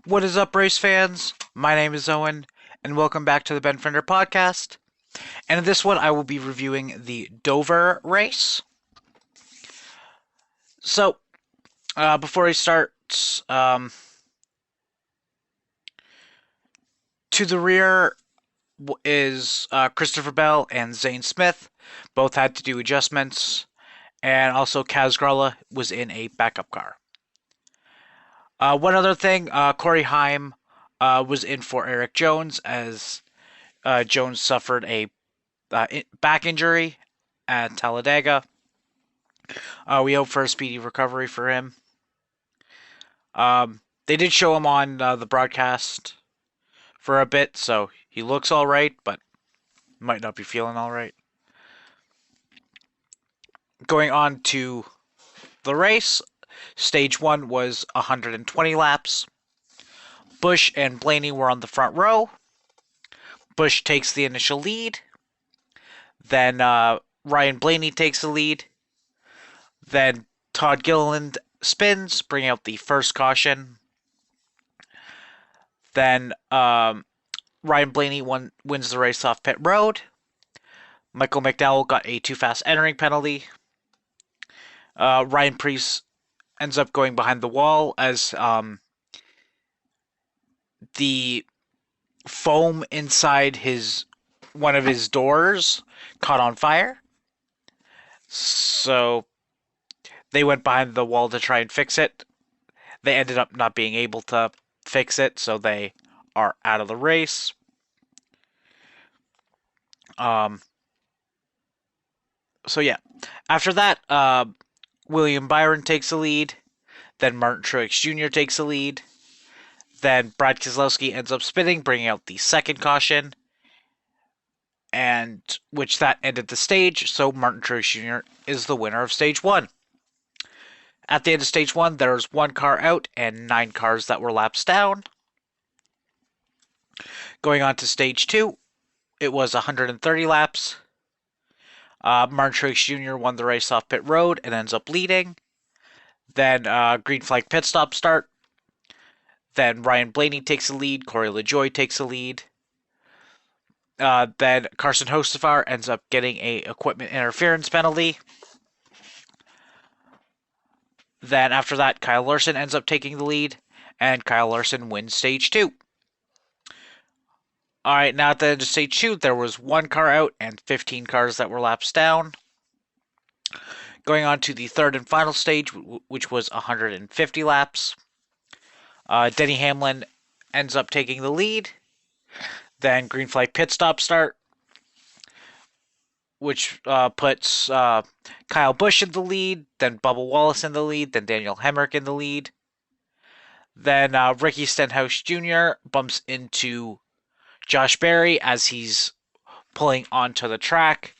What is up, race fans? My name is Owen, and welcome back to the Ben Fender podcast. And in this one, I will be reviewing the Dover race. So, before I start, to the rear is Christopher Bell and Zane Smith. Both had to do adjustments, and also Kaz Gralla was in a backup car. One other thing, Corey Heim was in for Eric Jones as Jones suffered a back injury at Talladega. We hope for a speedy recovery for him. They did show him on the broadcast for a bit, so he looks all right, but might not be feeling all right. Going on to the race, stage 1 was 120 laps. Busch and Blaney were on the front row. Busch takes the initial lead. Then Ryan Blaney takes the lead. Then Todd Gilliland spins, bringing out the first caution. Then Ryan Blaney wins the race off pit road. Michael McDowell got a too fast entering penalty. Ryan Preece ends up going behind the wall as the foam inside one of his doors caught on fire. So they went behind the wall to try and fix it. They ended up not being able to fix it, so they are out of the race. So yeah, after that, William Byron takes the lead. Then Martin Truex Jr. takes the lead. Then Brad Keselowski ends up spinning, bringing out the second caution, and which that ended the stage. So Martin Truex Jr. is the winner of stage 1. At the end of stage 1, there was 1 car out and 9 cars that were laps down. Going on to stage 2, it was 130 laps. Martin Truex Jr. won the race off pit road and ends up leading. Then green flag pit stop start. Then Ryan Blaney takes the lead. Corey LaJoie takes the lead. Then Carson Hocevar ends up getting a equipment interference penalty. Then after that, Kyle Larson ends up taking the lead, and Kyle Larson wins stage 2. Alright, now at the end of stage 2, there was 1 car out and 15 cars that were laps down. Going on to the third and final stage, which was 150 laps. Denny Hamlin ends up taking the lead. Then green flag pit stop start, which puts Kyle Busch in the lead, then Bubba Wallace in the lead, then Daniel Hemrick in the lead. Then Ricky Stenhouse Jr. bumps into Josh Berry as he's pulling onto the track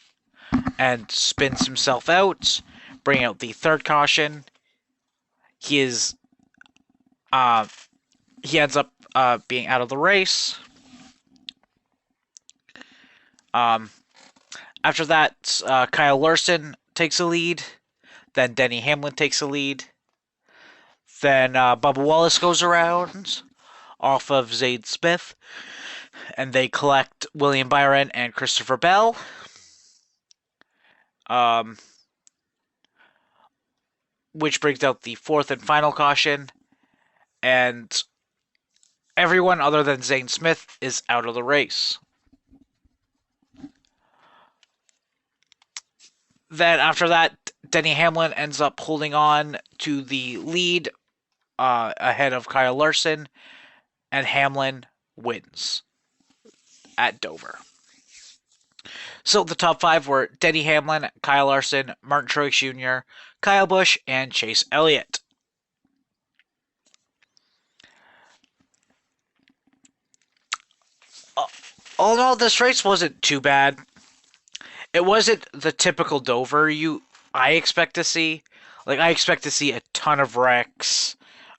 and spins himself out, bringing out the third caution. He ends up being out of the race. After that, Kyle Larson takes the lead. Then Denny Hamlin takes the lead. Then Bubba Wallace goes around off of Zane Smith, and they collect William Byron and Christopher Bell. Which brings out the fourth and final caution, and everyone other than Zane Smith is out of the race. Then after that, Denny Hamlin ends up holding on to the lead ahead of Kyle Larson, and Hamlin wins at Dover. So the top 5 were Denny Hamlin, Kyle Larson, Martin Truex Jr., Kyle Busch, and Chase Elliott. All in all, this race wasn't too bad. It wasn't the typical Dover I expect to see. Like, I expect to see a ton of wrecks,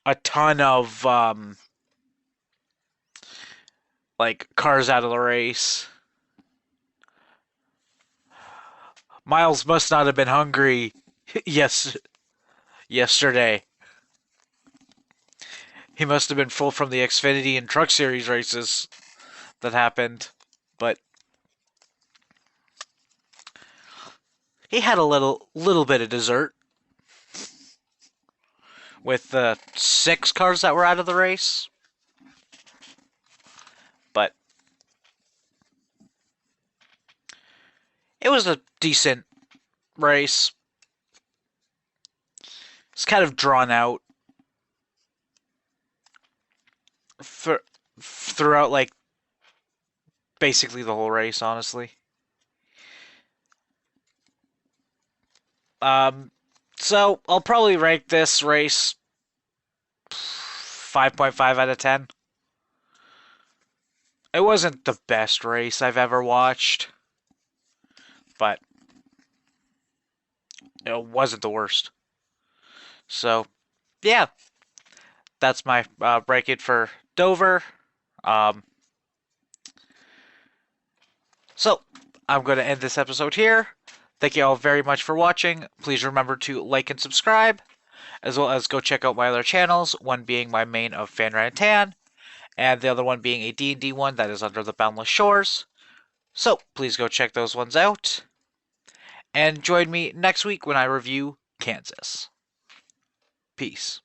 a ton of cars out of the race. Miles must not have been hungry yesterday. He must have been full from the Xfinity and Truck Series races that happened, but he had a little bit of dessert with the 6 cars that were out of the race. But it was a decent race. It's kind of drawn out throughout, like, basically the whole race, honestly. So I'll probably rank this race 5.5 out of 10. It wasn't the best race I've ever watched, but it wasn't the worst. So, yeah, that's my ranking for Dover. Um, so, I'm going to end this episode here. Thank you all very much for watching. Please remember to like and subscribe, as well as go check out my other channels, one being my main of Fanran and Tan, and the other one being a D&D one that is under the Boundless Shores. So, please go check those ones out. And join me next week when I review Kansas. Peace.